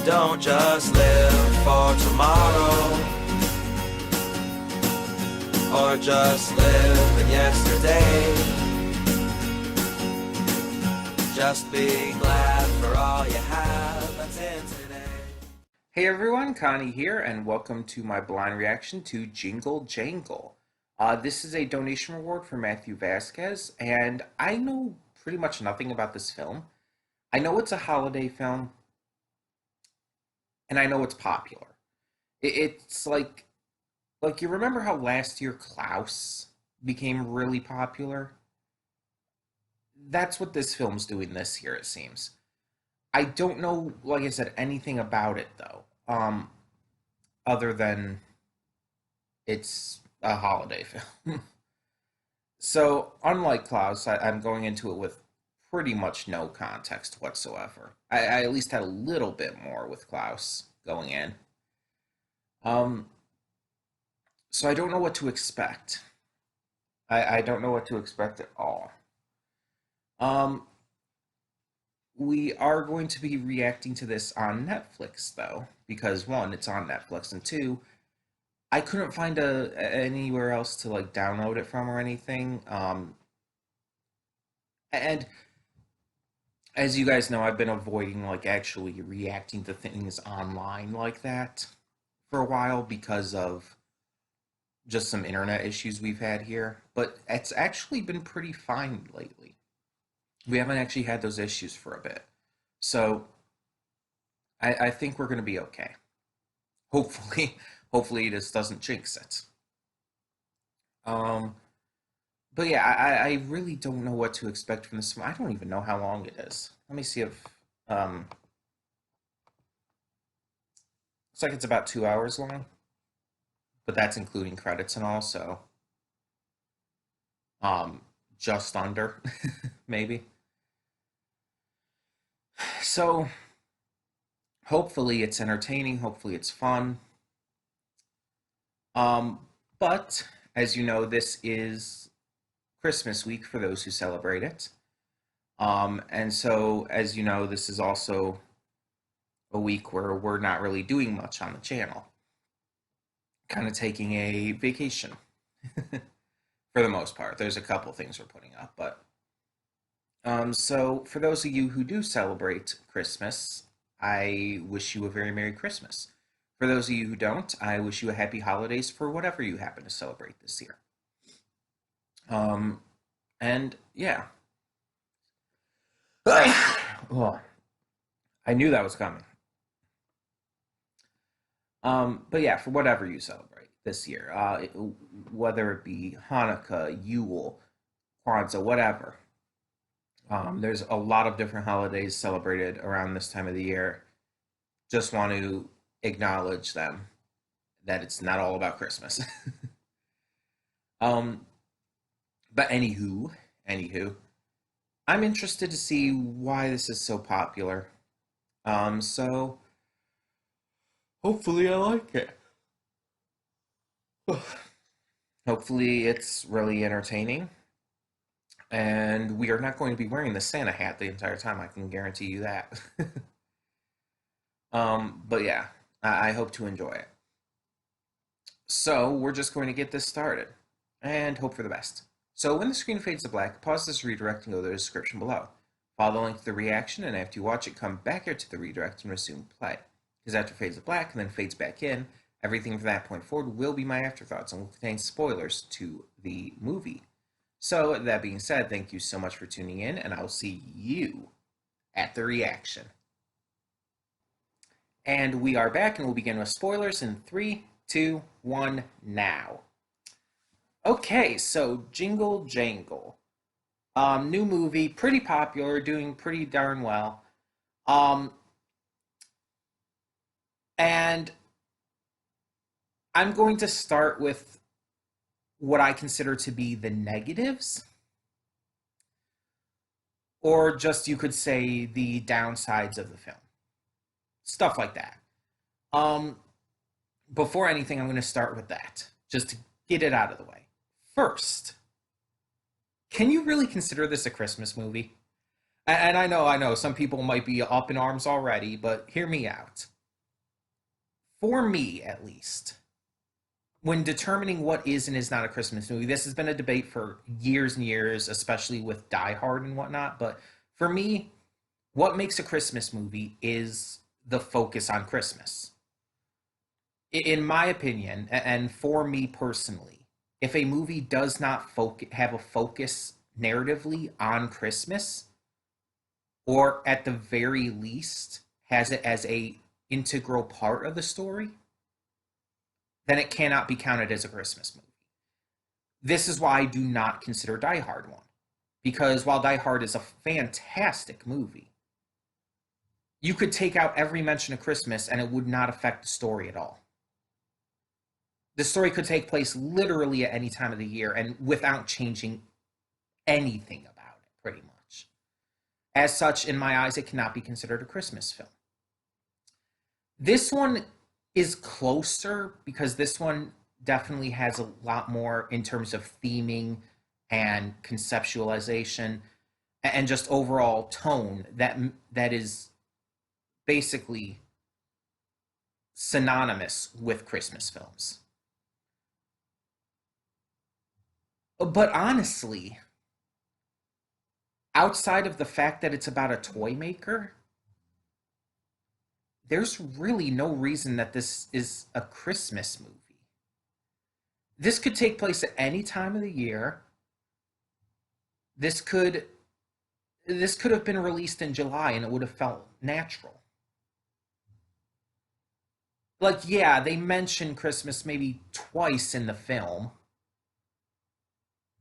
Don't just live for tomorrow, or just live in yesterday. Just be glad for all you have that's in today. Hey everyone, Connie here, and welcome to my blind reaction to Jingle Jangle. This is a donation reward for Matthew Vasquez, and I know pretty much nothing about this film. I know it's a holiday film, and I know it's popular. It's like you remember how last year Klaus became really popular? That's what this film's doing this year, it seems. I don't know, like I said, anything about it though. Other than it's a holiday film. So, unlike Klaus, I'm going into it with pretty much no context whatsoever. I at least had a little bit more with Klaus going in. Um, so I don't know what to expect. I don't know what to expect at all. Um, we are going to be reacting to this on Netflix though, because one, it's on Netflix, and two, I couldn't find anywhere else to like download it from or anything. And as you guys know, I've been avoiding like actually reacting to things online like that for a while because of just some internet issues we've had here. But it's actually been pretty fine lately. We haven't actually had those issues for a bit. So I think we're going to be okay. Hopefully, hopefully this doesn't jinx it. Um, but yeah, I really don't know what to expect from this film. I don't even know how long it is. Let me see if um, looks like it's about 2 hours long, but that's including credits and all, so um, just under, maybe. So hopefully it's entertaining. Hopefully it's fun. Um, but as you know, this is Christmas week for those who celebrate it. And so, as you know, this is also a week where we're not really doing much on the channel, kind of taking a vacation for the most part. There's a couple things we're putting up, but so for those of you who do celebrate Christmas, I wish you a very Merry Christmas. For those of you who don't, I wish you a happy holidays for whatever you happen to celebrate this year. Um, and yeah. Oh, I knew that was coming. But yeah, for whatever you celebrate this year, whether it be Hanukkah, Yule, Kwanzaa, whatever. There's a lot of different holidays celebrated around this time of the year. Just want to acknowledge them that it's not all about Christmas. um, but anywho, I'm interested to see why this is so popular. So hopefully I like it. Hopefully it's really entertaining. And we are not going to be wearing the Santa hat the entire time, I can guarantee you that. But yeah, I hope to enjoy it. So we're just going to get this started and hope for the best. So when the screen fades to black, pause this redirect and go to the description below. Follow the link to the reaction, and after you watch it, come back here to the redirect and resume play. Because after it fades to black and then fades back in, everything from that point forward will be my afterthoughts and will contain spoilers to the movie. So that being said, thank you so much for tuning in, and I'll see you at the reaction. And we are back, and we'll begin with spoilers in 3, 2, 1, now. Okay, so Jingle Jangle. New movie, pretty popular, doing pretty darn well. Um, and I'm going to start with what I consider to be the negatives, or just you could say the downsides of the film. Stuff like that. Um, Before anything, I'm going to start with that, just to get it out of the way. First, can you really consider this a Christmas movie? And I know, some people might be up in arms already, but hear me out. for me at least, when determining what is and is not a Christmas movie, this has been a debate for years and years, especially with Die Hard and whatnot. But for me, what makes a Christmas movie is the focus on Christmas. In my opinion, and for me personally, if a movie does not have a focus narratively on Christmas, or at the very least has it as a integral part of the story, then it cannot be counted as a Christmas movie. This is why I do not consider Die Hard one. Because while Die Hard is a fantastic movie, you could take out every mention of Christmas and it would not affect the story at all. The story could take place literally at any time of the year and without changing anything about it, pretty much. As such, in my eyes, it cannot be considered a Christmas film. This one is closer because this one definitely has a lot more in terms of theming and conceptualization and just overall tone that is basically synonymous with Christmas films. But honestly, outside of the fact that it's about a toy maker, there's really no reason that this is a Christmas movie. This could take place at any time of the year. This could have been released in July and it would have felt natural. Like, yeah, they mention Christmas maybe twice in the film.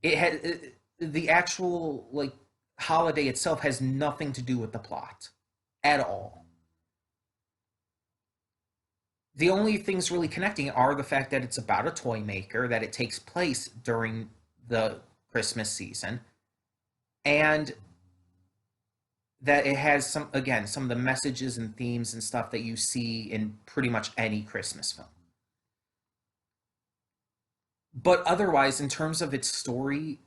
The actual like holiday itself has nothing to do with the plot at all. The only things really connecting are the fact that it's about a toy maker, that it takes place during the Christmas season, and that it has some of the messages and themes and stuff that you see in pretty much any Christmas film. But otherwise, in terms of its story,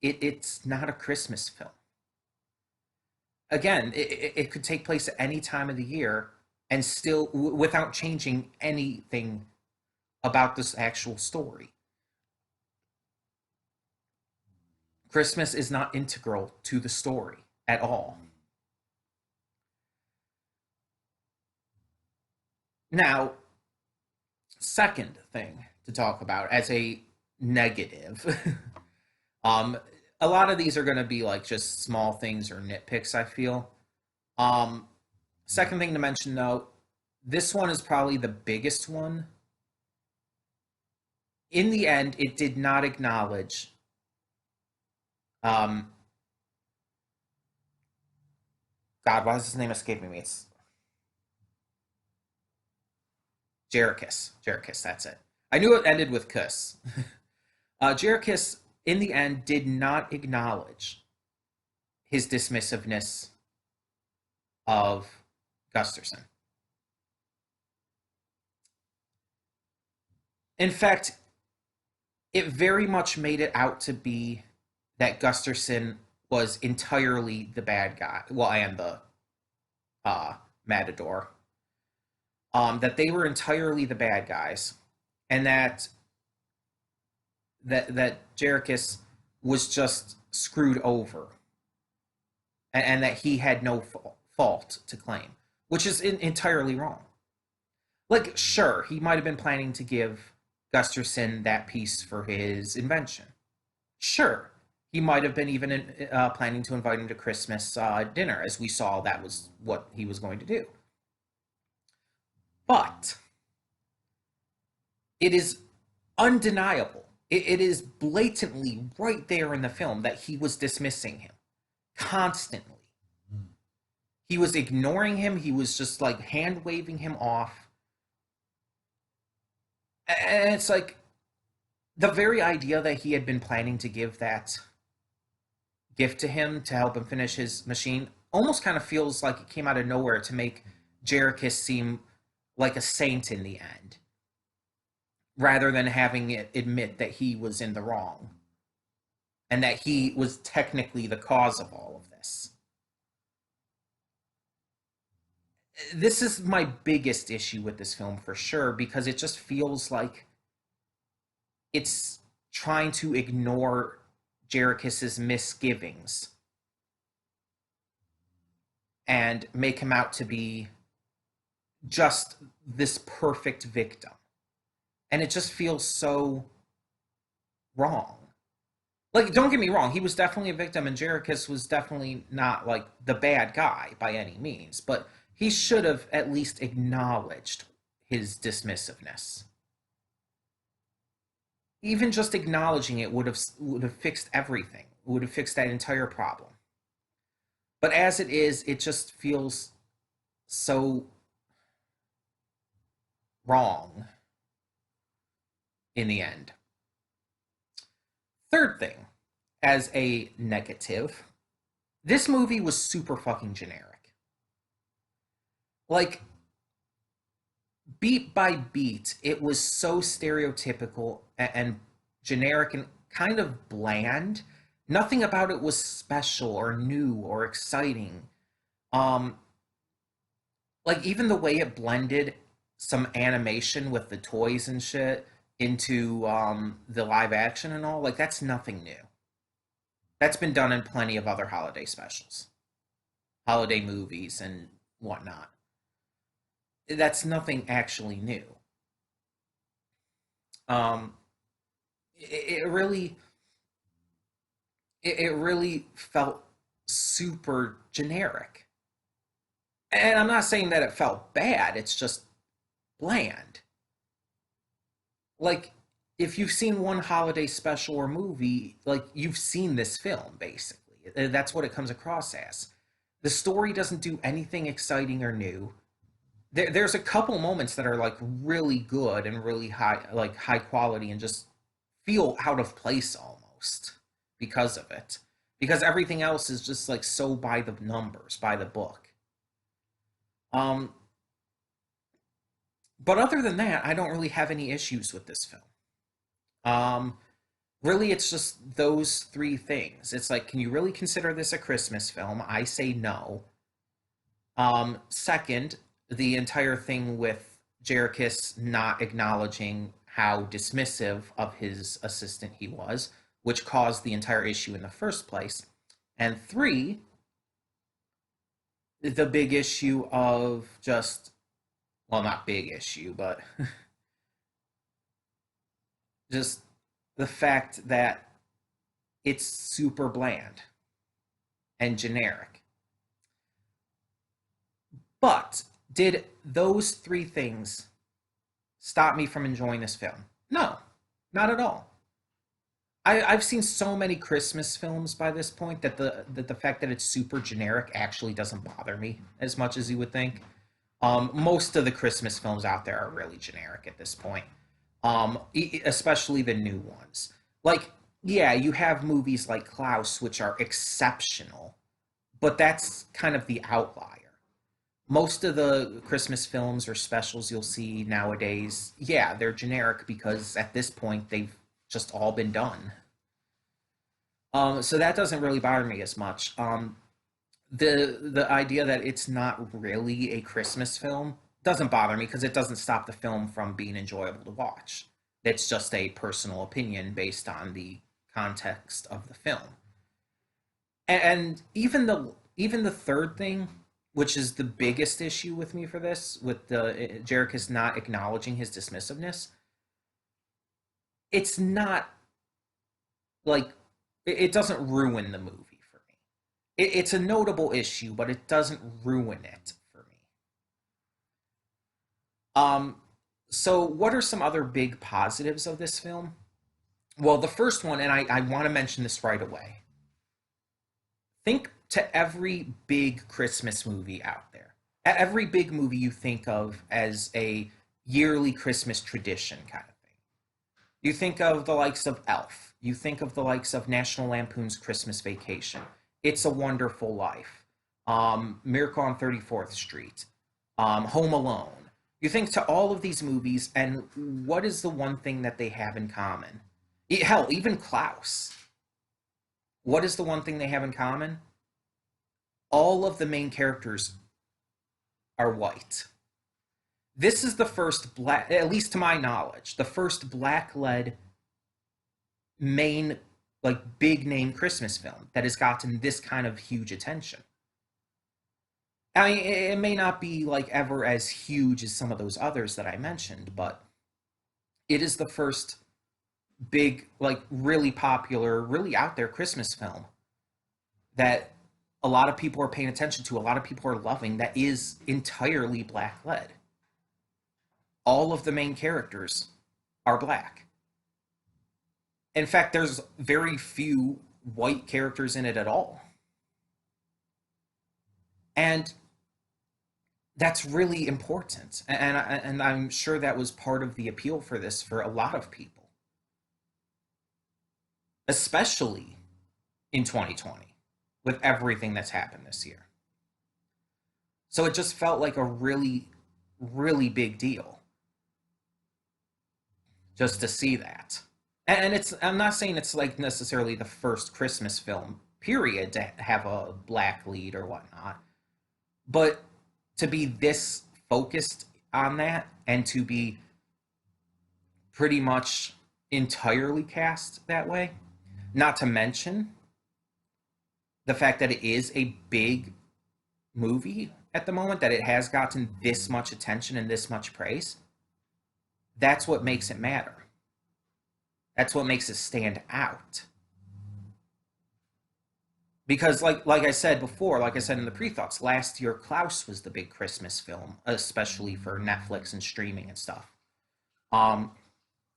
it's not a Christmas film. Again, it could take place at any time of the year and still without changing anything about this actual story. Christmas is not integral to the story at all. Now, second thing to talk about as a negative, um, a lot of these are going to be like just small things or nitpicks, I feel. Um, Second thing to mention though, this one is probably the biggest one. In the end, it did not acknowledge um, God, why is his name escaping me? It's Jerichus. Jerichus, that's it. I knew it ended with Kuss. Jerichus, in the end, did not acknowledge his dismissiveness of Gusterson. In fact, it very much made it out to be that Gusterson was entirely the bad guy. Well, and the Matador. That they were entirely the bad guys, and that Jerichus was just screwed over, and that he had no fault to claim, which is entirely wrong. Like, sure, he might have been planning to give Gusterson that piece for his invention. Sure, he might have been even planning to invite him to Christmas dinner, as we saw that was what he was going to do. But it is undeniable. It is blatantly right there in the film that he was dismissing him constantly. He was ignoring him. He was just like hand waving him off. And it's like the very idea that he had been planning to give that gift to him to help him finish his machine almost kind of feels like it came out of nowhere to make Jerichus seem like a saint in the end, rather than having it admit that he was in the wrong and that he was technically the cause of all of this. this is my biggest issue with this film for sure, because it just feels like it's trying to ignore Jerichus's misgivings and make him out to be just this perfect victim. And it just feels so wrong. Like, don't get me wrong, he was definitely a victim, and Jerichus was definitely not like the bad guy by any means, but he should have at least acknowledged his dismissiveness. Even just acknowledging it would have fixed everything. Would have fixed that entire problem. But as it is, it just feels so wrong in the end. Third thing, as a negative, this movie was super fucking generic. Like, beat by beat, it was so stereotypical and generic and kind of bland. Nothing about it was special or new or exciting. Um, like even the way it blended some animation with the toys and shit into the live action and all, like that's nothing new. That's been done in plenty of other holiday specials, holiday movies, and whatnot. That's nothing actually new. Um, it really it really felt super generic. And I'm not saying that it felt bad, it's just bland. Like, if you've seen one holiday special or movie, like, you've seen this film, basically. That's what it comes across as. The story doesn't do anything exciting or new. There's a couple moments that are, like, really good and really high, like, high quality and just feel out of place almost because of it. Because everything else is just, like, so by the numbers, by the book. Um, but other than that, I don't really have any issues with this film. Um, really, it's just those three things. It's like, can you really consider this a Christmas film? I say no. Second, the entire thing with Jerichus not acknowledging how dismissive of his assistant he was, which caused the entire issue in the first place. And three, the big issue of just, well, not big issue, but just the fact that it's super bland and generic. But did those three things stop me from enjoying this film? No, not at all. I've seen so many Christmas films by this point that the fact that it's super generic actually doesn't bother me as much as you would think. Most of the Christmas films out there are really generic at this point, especially the new ones. Like, yeah, you have movies like Klaus, which are exceptional, but that's kind of the outlier. Most of the Christmas films or specials you'll see nowadays, yeah, they're generic because at this point they've just all been done. So that doesn't really bother me as much. The idea that it's not really a Christmas film doesn't bother me because it doesn't stop the film from being enjoyable to watch. It's just a personal opinion based on the context of the film. And even the third thing, which is the biggest issue with me for this, with the Jerichus not acknowledging his dismissiveness, it's not like it doesn't ruin the movie for me. It's a notable issue, but it doesn't ruin it for me. Um, so what are some other big positives of this film? Well, the first one, and I want to mention this right away. Think to every big Christmas movie out there. Every big movie you think of as a yearly Christmas tradition kind of thing. You think of the likes of Elf. You think of the likes of National Lampoon's Christmas Vacation. It's a Wonderful Life. Miracle on 34th Street. Home Alone. You think to all of these movies, and what is the one thing that they have in common? Hell, even Klaus. What is the one thing they have in common? All of the main characters are white. This is the first black, at least to my knowledge, the first black led main, like big name Christmas film that has gotten this kind of huge attention. I mean, it may not be like ever as huge as some of those others that I mentioned, but it is the first big, like really popular, really out there Christmas film that a lot of people are paying attention to, a lot of people are loving, that is entirely black led. All of the main characters are black. In fact, there's very few white characters in it at all. And that's really important. And I'm sure that was part of the appeal for this for a lot of people, especially in 2020 with everything that's happened this year. So it just felt like a really, really big deal just to see that. And it's, I'm not saying it's like necessarily the first Christmas film, period, to have a black lead or whatnot, but to be this focused on that and to be pretty much entirely cast that way, not to mention the fact that it is a big movie at the moment, that it has gotten this much attention and this much praise, that's what makes it matter. That's what makes it stand out. Because like I said before, like I said in the pre-thoughts, last year Klaus was the big Christmas film, especially for Netflix and streaming and stuff. Um,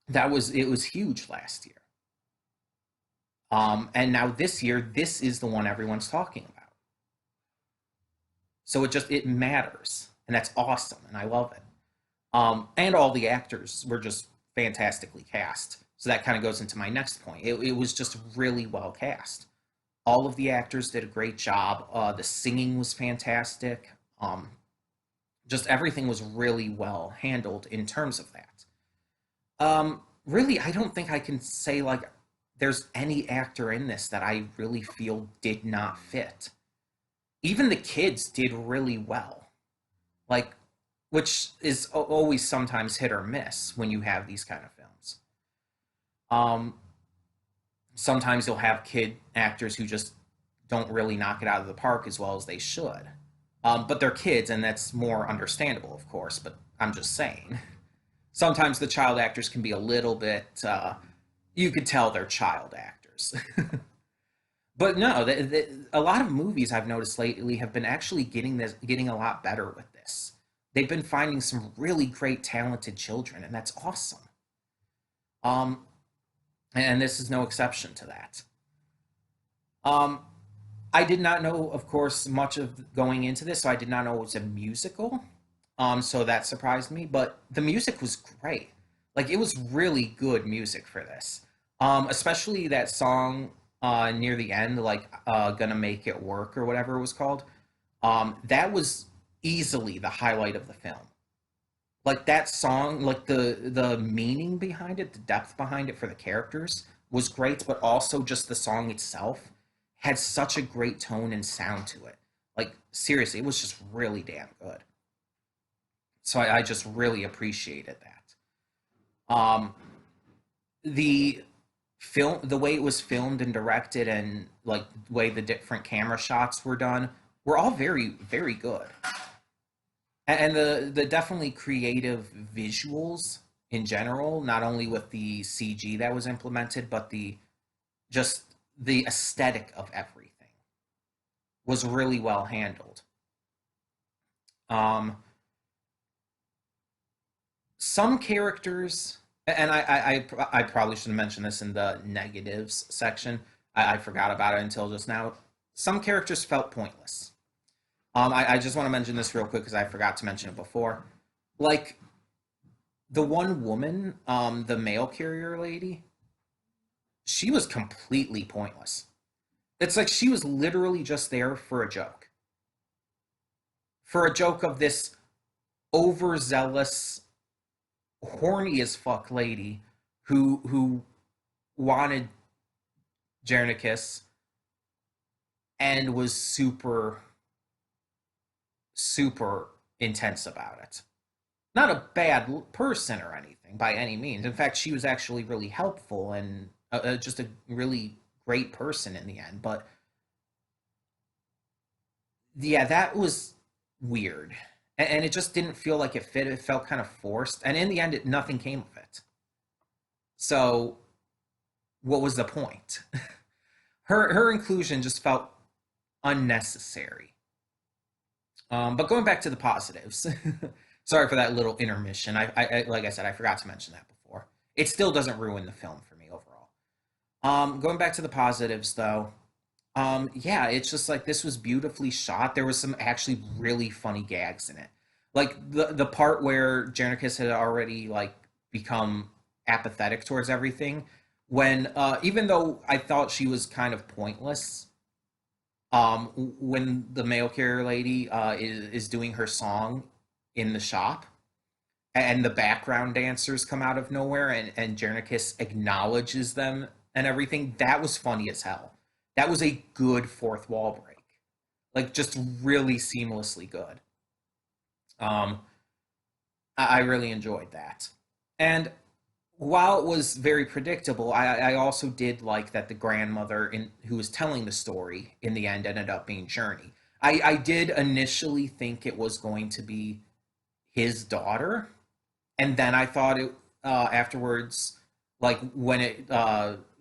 that was, it was huge last year. And now this year, this is the one everyone's talking about. So it matters, and that's awesome, and I love it. And all the actors were just fantastically cast. So that kind of goes into my next point. It was just really well cast. All of the actors did a great job. The singing was fantastic. Just everything was really well handled in terms of that. Really, I don't think I can say like there's any actor in this that I really feel did not fit. Even the kids did really well. Like, which is always sometimes hit or miss when you have these kind of films. Um, Sometimes you'll have kid actors who just don't really knock it out of the park as well as they should. But they're kids, and that's more understandable, of course. But I'm just saying. Sometimes the child actors can be a little bit. You could tell they're child actors. But no, a lot of movies I've noticed lately have been actually getting a lot better with this. They've been finding some really great, talented children, and that's awesome. Um, and this is no exception to that. Um, I did not know, of course, much of going into this, so I did not know it was a musical. So that surprised me, but the music was great. Like it was really good music for this. Especially that song near the end, like "Gonna Make It Work" or whatever it was called. That was easily the highlight of the film. Like that song, like the meaning behind it, the depth behind it for the characters was great, but also just the song itself had such a great tone and sound to it. Like seriously, it was just really damn good. So I just really appreciated that. Um, the the way it was filmed and directed, and like the way the different camera shots were done, were all very, very good. And the definitely creative visuals in general, not only with the CG that was implemented, but the just the aesthetic of everything was really well handled. Um, some characters, and I probably should have mentioned this in the negatives section. I forgot about it until just now. Some characters felt pointless. I just want to mention this real quick because I forgot to mention it before. Like the one woman, the mail carrier lady, she was completely pointless. It's like she was literally just there for a joke of this overzealous, horny as fuck lady who wanted Jernicus and was super, super intense about it. Not a bad person or anything by any means. In fact, she was actually really helpful and just a really great person in the end. But yeah, that was weird. And it just didn't feel like it fit. It felt kind of forced. And in the end, nothing came of it. So what was the point? Her inclusion just felt unnecessary. But going back to the positives, sorry for that little intermission. Like I said, I forgot to mention that before. It still doesn't ruin the film for me overall. Going back to the positives though, yeah, it's just like this was beautifully shot. There was some actually really funny gags in it, like the part where Jernicus had already like become apathetic towards everything. When even though I thought she was kind of pointless, when the mail carrier lady is doing her song in the shop and the background dancers come out of nowhere and Jernicus acknowledges them and everything, that was funny as hell. That was a good fourth wall break. Like just really seamlessly good. Um, I really enjoyed that. And while it was very predictable, I also did like that the grandmother who was telling the story in the end ended up being Journey. I did initially think it was going to be his daughter, and then I thought it afterwards, like when it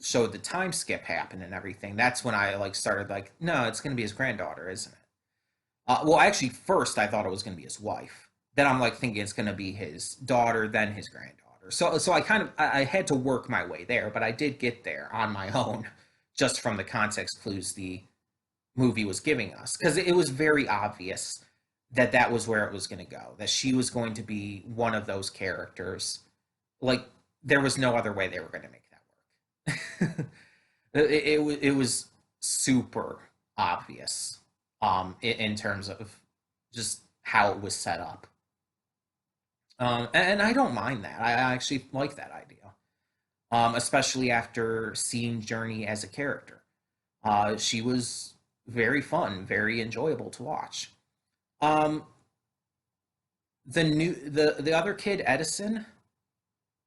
showed the time skip happen and everything. That's when I like started like, no, it's going to be his granddaughter, isn't it? Well, actually, first I thought it was going to be his wife. Then I'm like thinking it's going to be his daughter, then his granddaughter. So I kind of I had to work my way there, but I did get there on my own, just from the context clues the movie was giving us, because it was very obvious that that was where it was going to go. That she was going to be one of those characters. Like there was no other way they were going to make that work. It was super obvious in terms of just how it was set up. And I don't mind that. I actually like that idea, especially after seeing Journey as a character. She was very fun, very enjoyable to watch. Um, the other kid, Edison,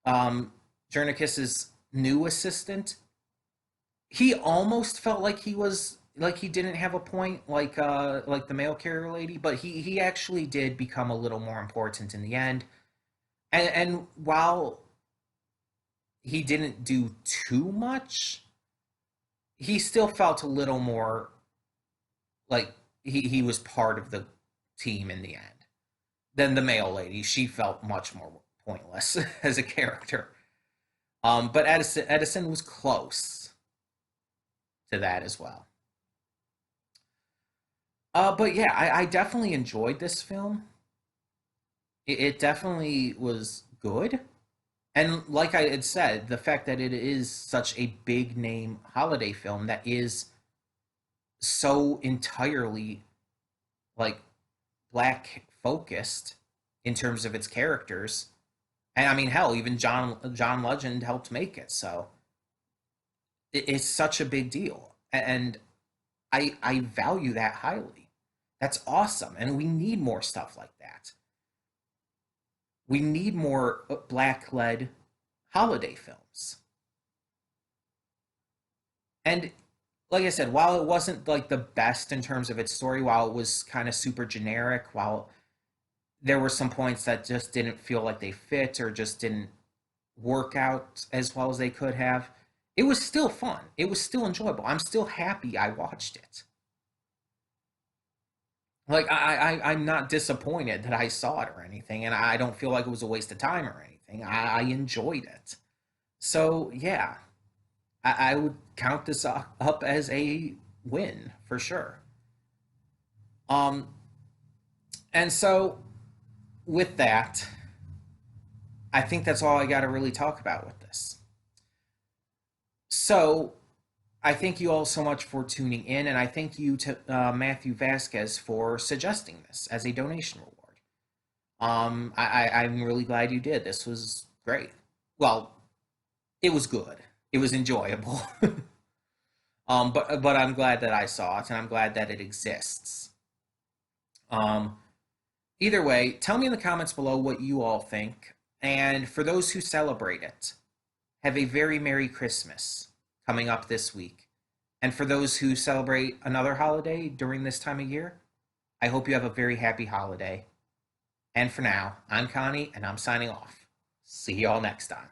Jernicus's new assistant, he almost felt like he was like he didn't have a point like the mail carrier lady, but he actually did become a little more important in the end. And while he didn't do too much, he still felt a little more like he was part of the team in the end than the mail lady. She felt much more pointless as a character. But Edison was close to that as well. But yeah, I definitely enjoyed this film. It definitely was good. And like I had said, the fact that it is such a big name holiday film that is so entirely like black focused in terms of its characters. And I mean, hell, even John Legend helped make it. So it's such a big deal, and I value that highly. That's awesome, and we need more stuff like that. We need more black led holiday films. And like I said, while it wasn't like the best in terms of its story, while it was kind of super generic, while there were some points that just didn't feel like they fit or just didn't work out as well as they could have, it was still fun. It was still enjoyable. I'm still happy I watched it. Like I'm not disappointed that I saw it or anything, and I don't feel like it was a waste of time or anything. I enjoyed it. So yeah, I would count this up as a win for sure. Um, and so with that, I think that's all I got to really talk about with this. So I thank you all so much for tuning in, and I thank you to Matthew Vasquez for suggesting this as a donation reward. I'm really glad you did. This was great. Well, it was good. It was enjoyable. But I'm glad that I saw it, and I'm glad that it exists. Um, Either way, tell me in the comments below what you all think. And for those who celebrate it, have a very Merry Christmas coming up this week. And for those who celebrate another holiday during this time of year, I hope you have a very happy holiday. And for now, I'm Connie, and I'm signing off. See y'all next time.